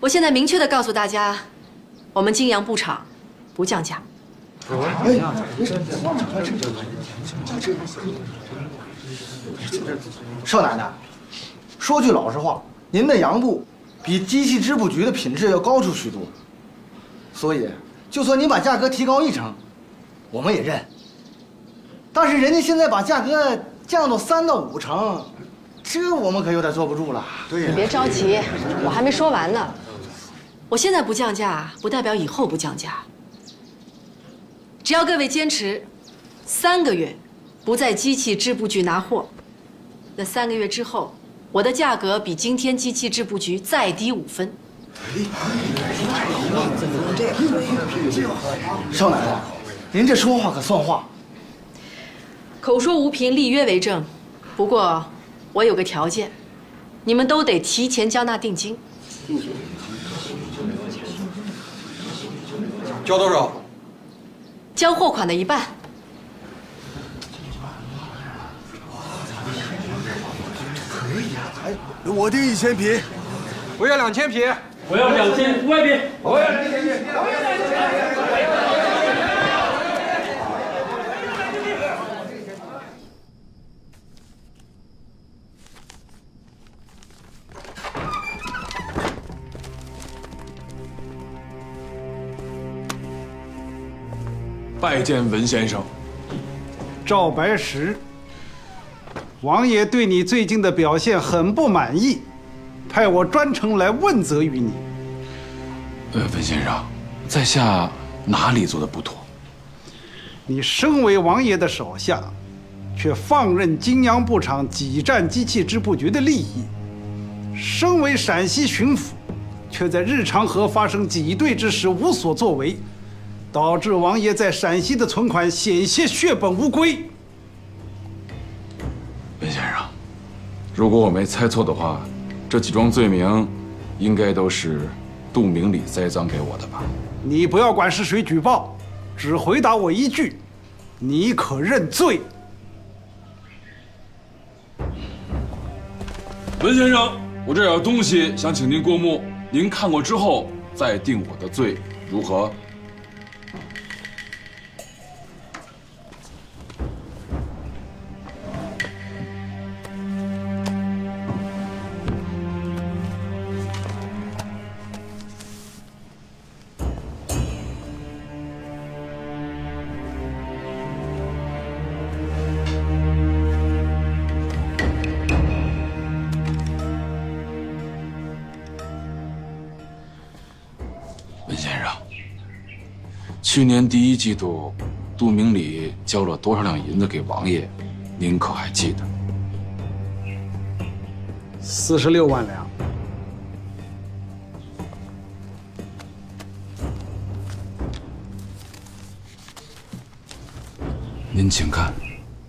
我现在明确的告诉大家，我们金阳布厂不降价。少奶奶，说句老实话，您的洋布比机器织布局的品质要高出许多，所以就算您把价格提高1成，我们也认。但是人家现在把价格降到3到5成，这我们可有点坐不住了。对呀，你别着急，我还没说完呢。我现在不降价，不代表以后不降价。只要各位坚持3个月不在机器织布局拿货，那3个月之后，我的价格比今天机器织布局再低5分。少奶奶，您这说话可算话。口说无凭，立约为证。不过我有个条件，你们都得提前交纳定金。交多少？交货款的1半。我订1000匹，我要2000匹，我要2500匹，我要2000匹。拜见文先生。赵白石，王爷对你最近的表现很不满意，派我专程来问责于你。文先生，在下哪里做的不妥？你身为王爷的手下，却放任金阳布厂挤占机器织布局的利益；身为陕西巡抚，却在日常河发生挤兑之时无所作为，导致王爷在陕西的存款险些血本无归。文先生，如果我没猜错的话，这几桩罪名应该都是杜明礼栽赃给我的吧？你不要管是谁举报，只回答我一句：你可认罪？文先生，我这有东西想请您过目，您看过之后再定我的罪，如何？文先生，去年第1季度，杜明礼交了多少两银子给王爷？您可还记得46万两。您请看，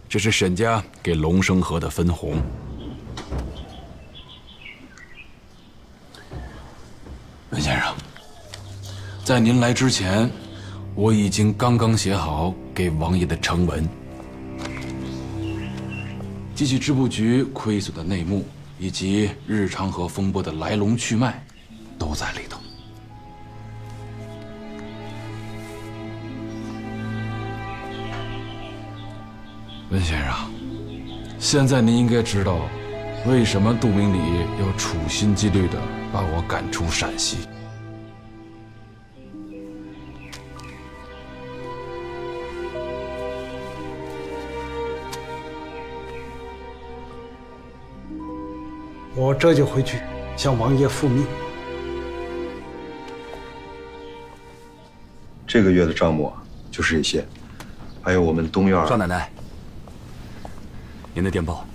这是沈家给龙生河的分红。文先生，在您来之前，我已经刚写好给王爷的呈文。机器织布局亏损的内幕，以及日常河风波的来龙去脉，都在里头。文先生，现在您应该知道，为什么杜明礼要处心积虑地把我赶出陕西。我这就回去向王爷复命。这个月的账目就是这些，还有我们东院。少奶奶，您的电报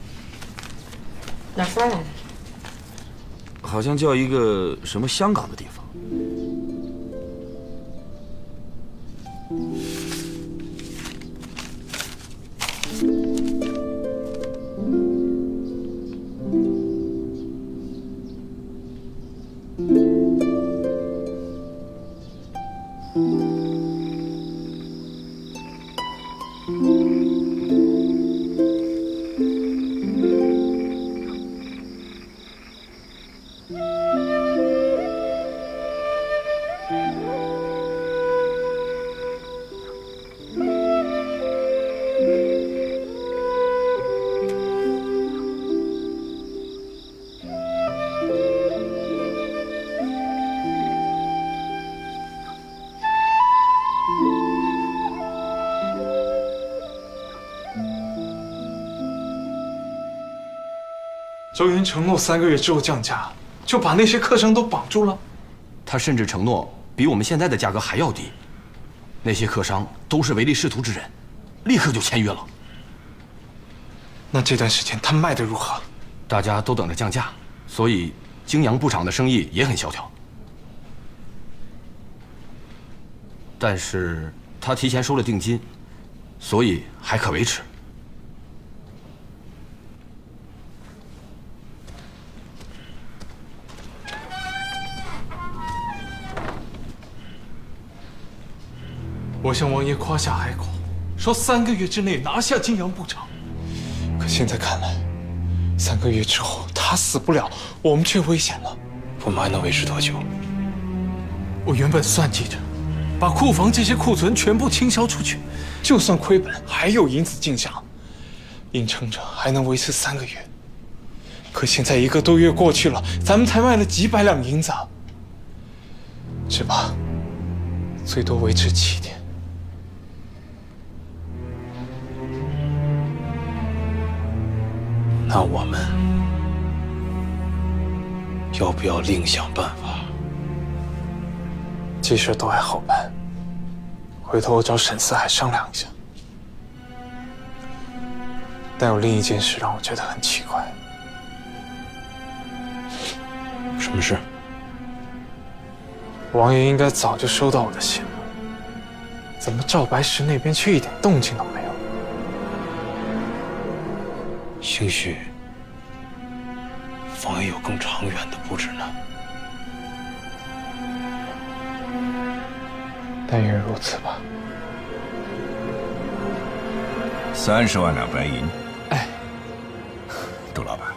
哪发来的？好像叫一个什么香港的地方。周云承诺3个月之后降价，就把那些客商都绑住了。他甚至承诺比我们现在的价格还要低。那些客商都是唯利是图之人，立刻就签约了。那这段时间他卖得如何？大家都等着降价，所以泾阳布厂的生意也很萧条。但是他提前收了定金，所以还可维持。我向王爷夸下海口，说3个月之内拿下泾阳布厂。可现在看来，3个月之后他死不了，我们却危险了。我们还能维持多久？我原本算计着，把库房这些库存全部倾销出去，就算亏本还有银子进项，硬撑着还能维持3个月。可现在1个多月过去了，咱们才卖了几百两银子，是吧？最多维持7天。那我们要不要另想办法？这事都还好办，回头我找沈四海商量一下。但有另一件事让我觉得很奇怪。什么事？王爷应该早就收到我的信了，怎么赵白石那边却一点动静都没有？兴许王爷有更长远的布置呢。但愿如此吧。30万两白银。哎，杜老板，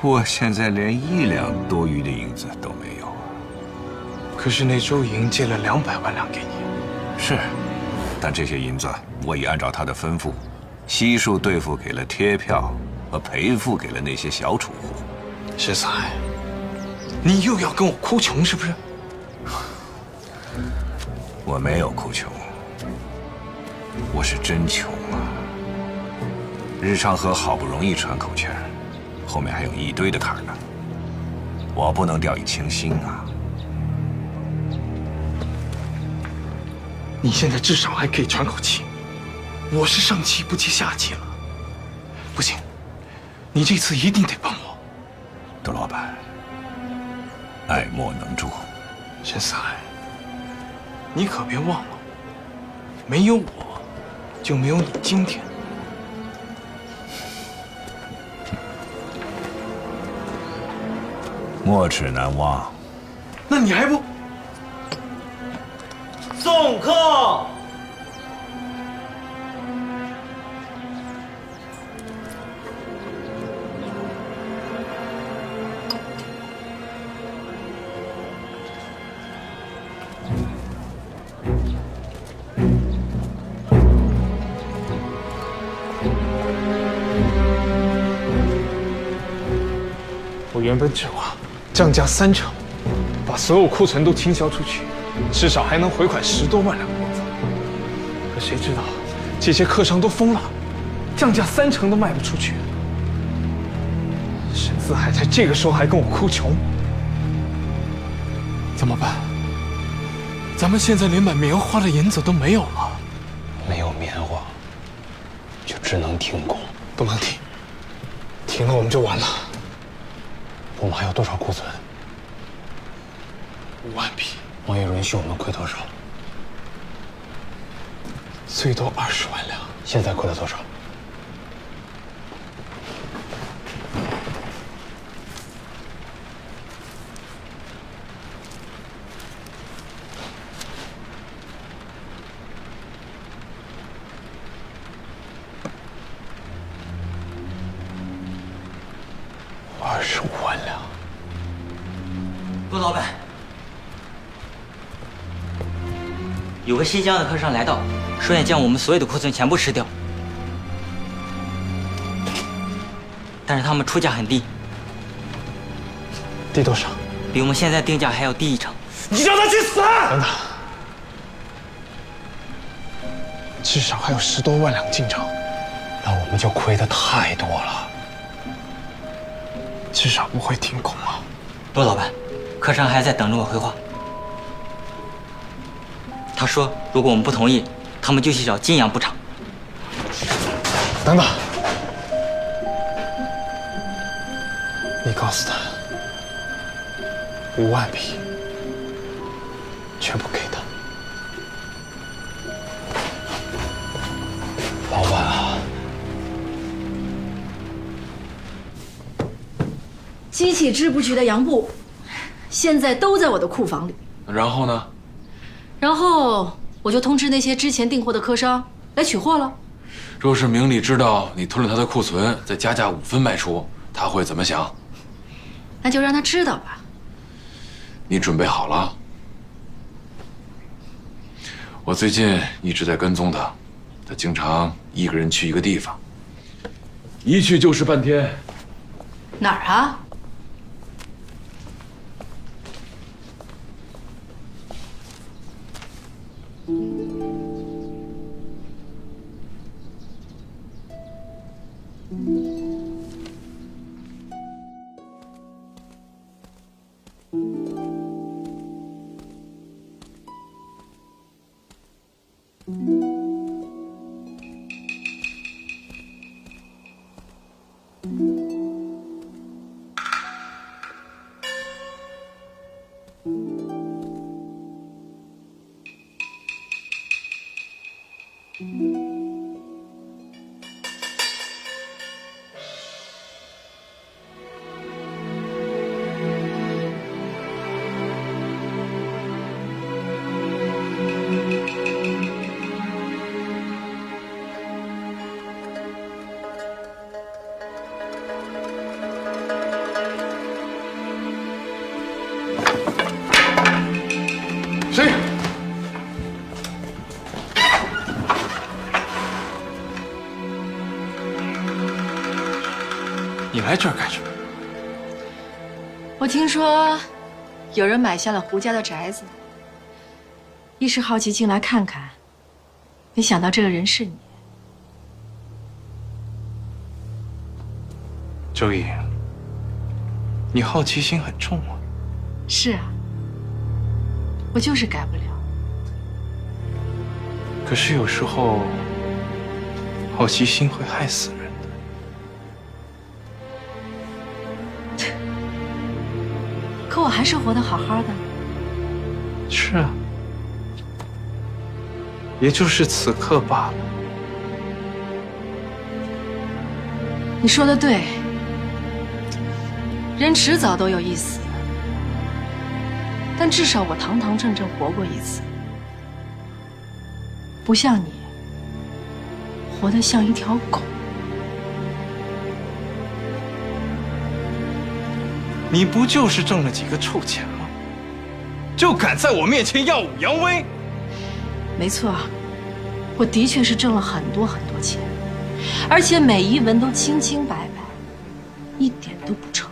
我现在连1两多余的银子都没有。可是那周莹借了200万两给你。是，但这些银子我已按照他的吩咐，悉数兑付给了贴票和赔付给了那些小储户。石四海，你又要跟我哭穷是不是？我没有哭穷，我是真穷啊！日昌河好不容易喘口气儿，后面还有一堆的坎儿呢，我不能掉以轻心啊！你现在至少还可以喘口气，我是上气不接下气了。不行，你这次一定得帮我。杜老板，爱莫能助。沈四海，你可别忘了，没有我，就没有你今天。没齿难忘。那你还不送客？我原本指望降价3成，把所有库存都倾销出去，至少还能回款10多万两银子。可谁知道，这些客商都疯了，降价3成都卖不出去。沈四海在这个时候还跟我哭穷，怎么办？咱们现在连买棉花的银子都没有了。没有棉花，就只能停工。不能停，停了我们就完了。我们还有多少库存？5万匹。王爷允许我们亏多少？最多20万两。现在亏了多少？25万两。陆老板，有个西江的客商来到，说要将我们所有的库存全部吃掉，但是他们出价很低。低多少？比我们现在定价还要低1成。你让他去死！等等，至少还有10多万两进账，那我们就亏得太多了。至少不会停工啊。陆老板，柯商还在等着我回话。他说，如果我们不同意，他们就去找金阳补偿。等等，你告诉他，5万匹全部给他。老板啊，机器织布局的洋布，现在都在我的库房里。然后呢？然后我就通知那些之前订货的客商来取货了。若是明理知道你吞了他的库存，再加价5分卖出，他会怎么想？那就让他知道吧。你准备好了？我最近一直在跟踪他，他经常一个人去一个地方，一去就是半天。哪儿啊？谁？你来这儿干什么？我听说有人买下了胡家的宅子，一时好奇进来看看，没想到这个人是你。周颖，你好奇心很重啊。是啊，我就是改不了。可是有时候，好奇心会害死人的。可我还是活得好好的。是啊，也就是此刻罢了。你说的对，人迟早都有一死，但至少我堂堂正正活过一次，不像你，活得像一条狗。你不就是挣了几个臭钱吗？就敢在我面前耀武扬威？没错，我的确是挣了很多很多钱，而且每一文都清清白白，一点都不丑。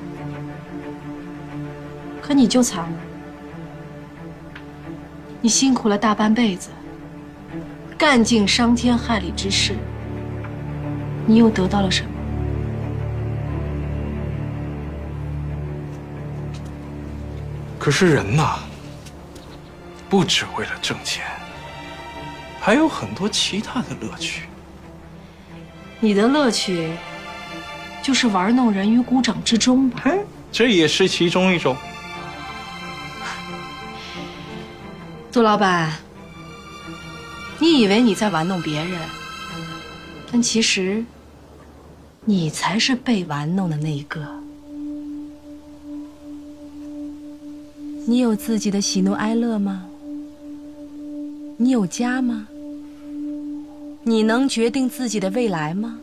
可你就惨了，你辛苦了大半辈子，干尽伤天害理之事，你又得到了什么？可是人呐，不只为了挣钱，还有很多其他的乐趣。你的乐趣就是玩弄人于股掌之中吧？这也是其中一种。杜老板，你以为你在玩弄别人，但其实你才是被玩弄的那一个。你有自己的喜怒哀乐吗？你有家吗？你能决定自己的未来吗？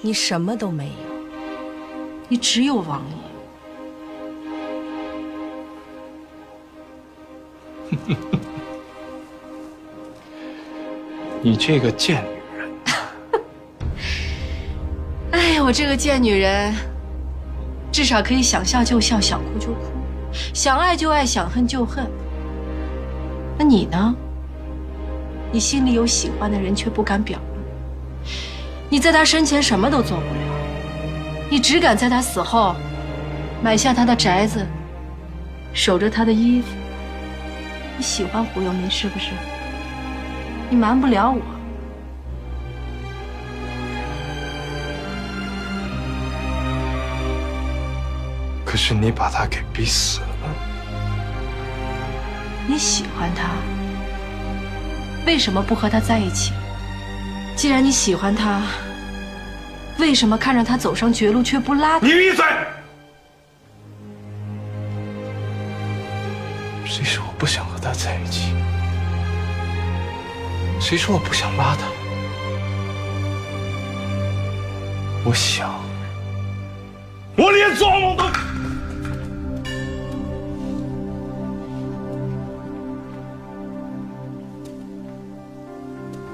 你什么都没有，你只有王爷。你这个贱女人！哎呀，我这个贱女人，至少可以想笑就笑，想哭就哭，想爱就爱，想恨就恨。那你呢？你心里有喜欢的人，却不敢表露。你在他身前什么都做不了，你只敢在他死后买下他的宅子，守着他的衣服。你喜欢胡有明是不是？你瞒不了我。可是你把他给逼死了。你喜欢他，为什么不和他在一起？既然你喜欢他，为什么看着他走上绝路却不拉他？你闭嘴！谁说我不想和他在一起？谁说我不想拉他？我想，我连做梦都……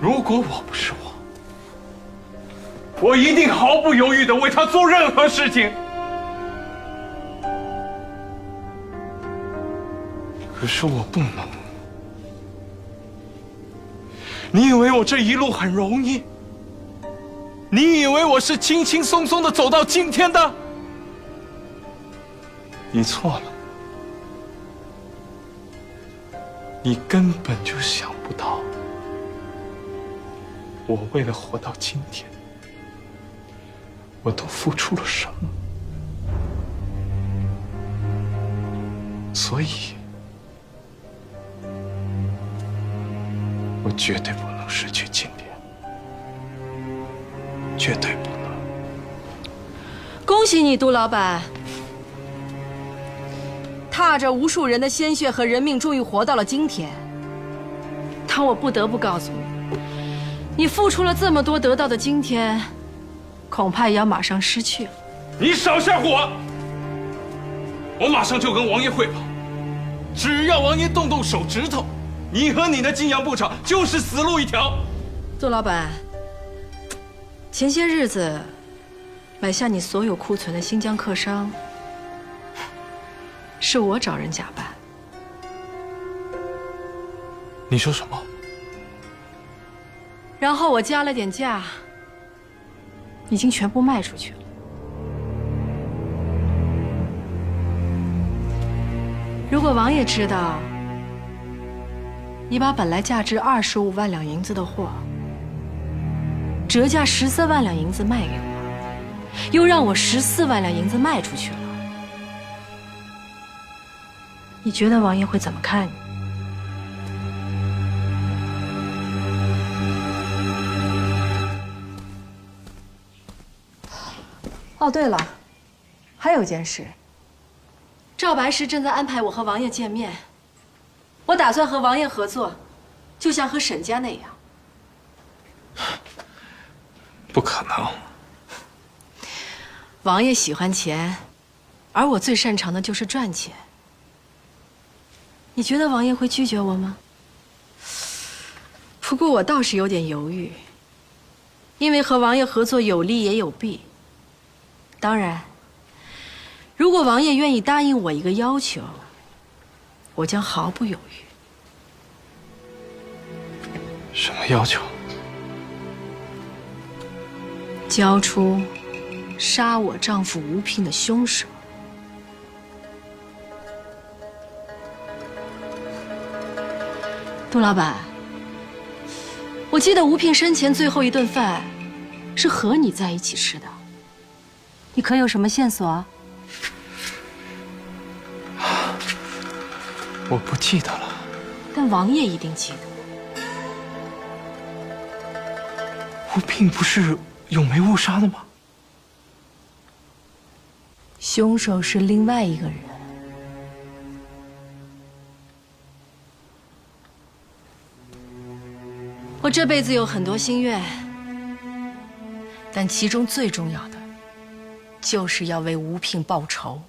如果我不是我一定毫不犹豫地为他做任何事情。可是我不能。你以为我这一路很容易？你以为我是轻轻松松地走到今天的？你错了。你根本就想不到，我为了活到今天，我都付出了什么。所以，我绝对不能失去今天，绝对不能。恭喜你，杜老板，踏着无数人的鲜血和人命，终于活到了今天。但我不得不告诉你，你付出了这么多，得到的今天，恐怕也要马上失去了。你少吓唬我！我马上就跟王爷汇报，只要王爷动动手指头，你和你的金阳布厂就是死路一条。杜老板，前些日子买下你所有库存的新疆客商，是我找人假办。你说什么？然后我加了点价，已经全部卖出去了。如果王爷知道你把本来价值25万两银子的货，折价13万两银子卖给我，又让我14万两银子卖出去了，你觉得王爷会怎么看你？哦，对了，还有件事，赵白石正在安排我和王爷见面，我打算和王爷合作，就像和沈家那样。不可能。王爷喜欢钱，而我最擅长的就是赚钱。你觉得王爷会拒绝我吗？不过我倒是有点犹豫，因为和王爷合作有利也有弊。当然，如果王爷愿意答应我一个要求，我将毫不犹豫。什么要求？交出杀我丈夫吴聘的凶手。杜老板，我记得吴聘生前最后一顿饭是和你在一起吃的，你可有什么线索啊？我不记得了。但王爷一定记得。吴聘不是咏梅误杀的吗？凶手是另外一个人。我这辈子有很多心愿，但其中最重要的，就是要为吴聘报仇。